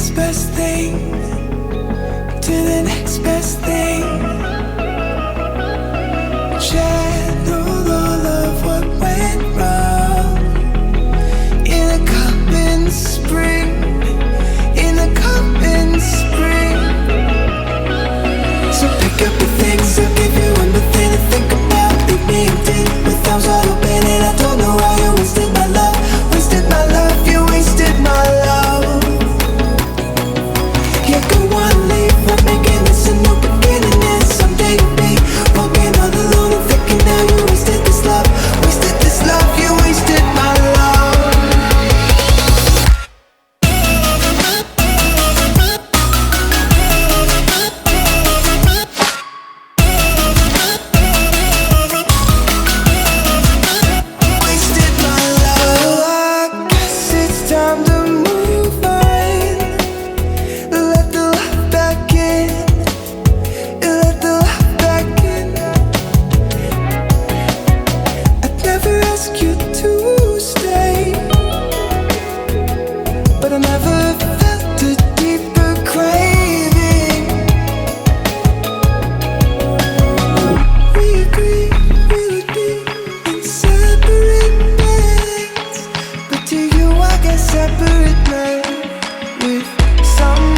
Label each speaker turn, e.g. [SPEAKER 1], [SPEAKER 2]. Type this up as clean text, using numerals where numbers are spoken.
[SPEAKER 1] next best thing, to the next best thing. Channel all of what went wrong in the coming spring, in the coming spring. So pick up the things, I'll give you one more thing to think about. Leave me empty with arms wide open, and I don't know why you wasted my love, wasted my love, you wasted my love. Yeah, go on, leave, I'm making this a new beginning, and someday you'll be walking all alone and thinking now you wasted this love, you wasted my love. Wasted my love. I guess it's time to move on. Let the love back in. Let the love back in. I'd never ask you to stay, but I never felt a deeper craving. We agreed we would be in separate beds, but to you I guess separate men with some